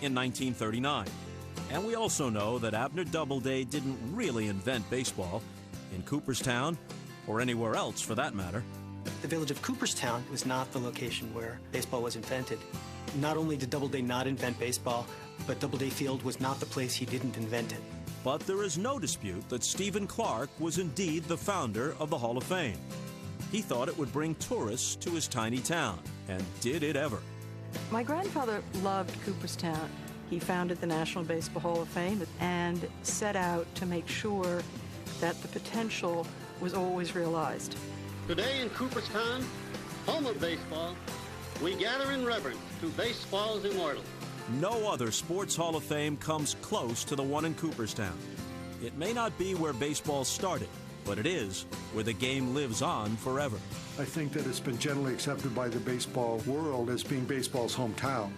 in 1939. And we also know that Abner Doubleday didn't really invent baseball in Cooperstown, or anywhere else for that matter. The village of Cooperstown was not the location where baseball was invented. Not only did Doubleday not invent baseball, but Doubleday Field was not the place he didn't invent it. But there is no dispute that Stephen Clark was indeed the founder of the Hall of Fame. He thought it would bring tourists to his tiny town, and did it ever. My grandfather loved Cooperstown. He founded the National Baseball Hall of Fame and set out to make sure that the potential was always realized. Today in Cooperstown, home of baseball, we gather in reverence to baseball's immortal. No other sports Hall of Fame comes close to the one in Cooperstown. It may not be where baseball started, but it is where the game lives on forever. I think that it's been generally accepted by the baseball world as being baseball's hometown.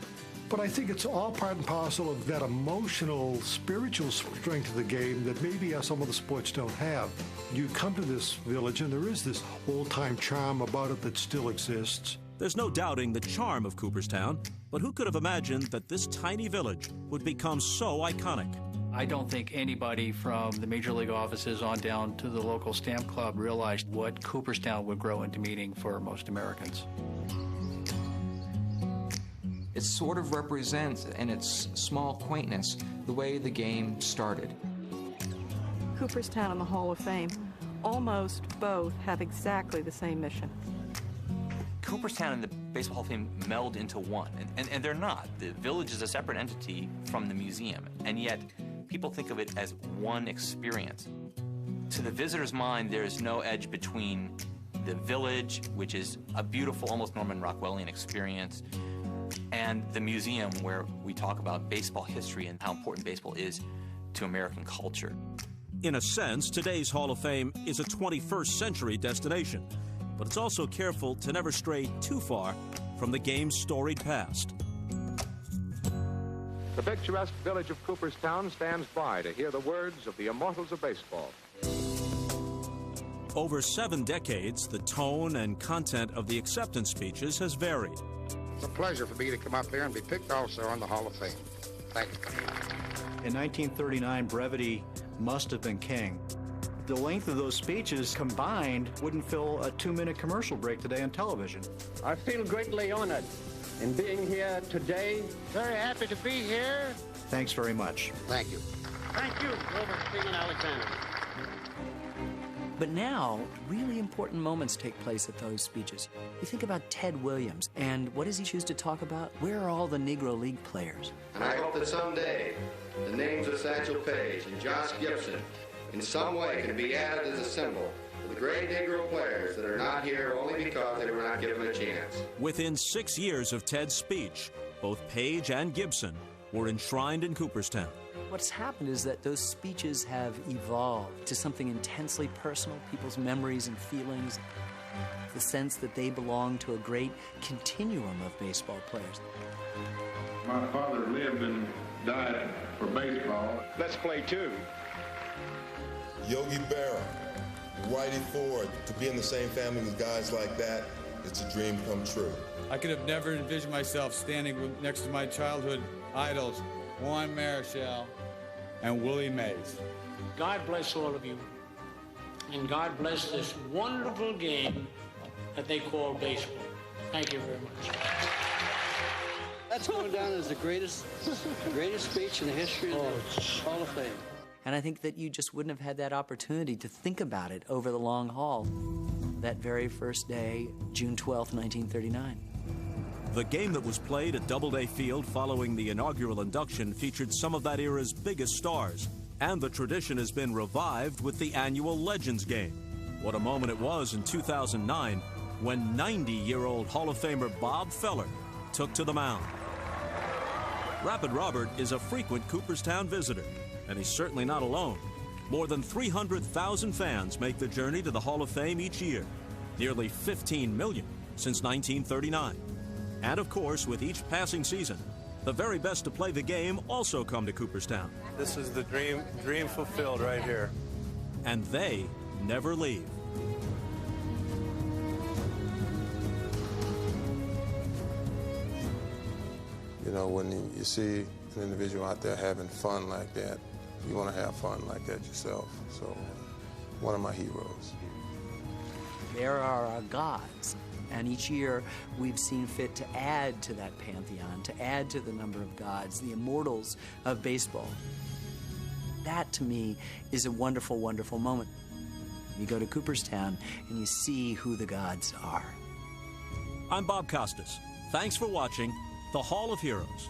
But I think it's all part and parcel of that emotional, spiritual strength of the game that maybe some of the sports don't have. You come to this village and there is this old-time charm about it that still exists. There's no doubting the charm of Cooperstown, but who could have imagined that this tiny village would become so iconic? I don't think anybody from the major league offices on down to the local stamp club realized what Cooperstown would grow into meaning for most Americans. It sort of represents, in its small quaintness, the way the game started. Cooperstown and the Hall of Fame, almost both have exactly the same mission. Cooperstown and the Baseball Hall of Fame meld into one, and they're not. The village is a separate entity from the museum, and yet people think of it as one experience. To the visitor's mind, there is no edge between the village, which is a beautiful, almost Norman Rockwellian experience, and the museum, where we talk about baseball history and how important baseball is to American culture. In a sense, today's Hall of Fame is a 21st century destination, but it's also careful to never stray too far from the game's storied past. The picturesque village of Cooperstown stands by to hear the words of the immortals of baseball. Over 7 decades, the tone and content of the acceptance speeches has varied. It's a pleasure for me to come up here and be picked also on the Hall of Fame. Thank you. In 1939, brevity must have been king. The length of those speeches combined wouldn't fill a 2-minute commercial break today on television. I feel greatly honored in being here today. Very happy to be here. Thanks very much. Thank you. Thank you, Grover King and Alexander. But now, really important moments take place at those speeches. You think about Ted Williams, and what does he choose to talk about? Where are all the Negro League players? And I hope that someday the names of Satchel Paige and Josh Gibson in some way can be added as a symbol of the great Negro players that are not here only because they were not given a chance. Within 6 years of Ted's speech, both Paige and Gibson were enshrined in Cooperstown. What's happened is that those speeches have evolved to something intensely personal, people's memories and feelings, the sense that they belong to a great continuum of baseball players. My father lived and died for baseball. Let's play two. Yogi Berra, Whitey Ford, to be in the same family with guys like that, it's a dream come true. I could have never envisioned myself standing next to my childhood idols, Juan Marichal and Willie Mays. God bless all of you, and God bless this wonderful game that they call baseball. Thank you very much. That's going down as the greatest speech in the history of the Hall of Fame. And I think that you just wouldn't have had that opportunity to think about it over the long haul that very first day, June 12th, 1939. The game that was played at Doubleday Field following the inaugural induction featured some of that era's biggest stars, and the tradition has been revived with the annual Legends game. What a moment it was in 2009 when 90-year-old Hall of Famer Bob Feller took to the mound. Rapid Robert is a frequent Cooperstown visitor, and he's certainly not alone. More than 300,000 fans make the journey to the Hall of Fame each year, nearly 15 million since 1939. And of course, with each passing season, the very best to play the game also come to Cooperstown. This is the dream fulfilled right here. And they never leave. You know, when you see an individual out there having fun like that, you want to have fun like that yourself. So, one of my heroes. There are our gods, and each year we've seen fit to add to that pantheon, to add to the number of gods, the immortals of baseball. That, to me, is a wonderful, wonderful moment. You go to Cooperstown and you see who the gods are. I'm Bob Costas. Thanks for watching The Hall of Heroes.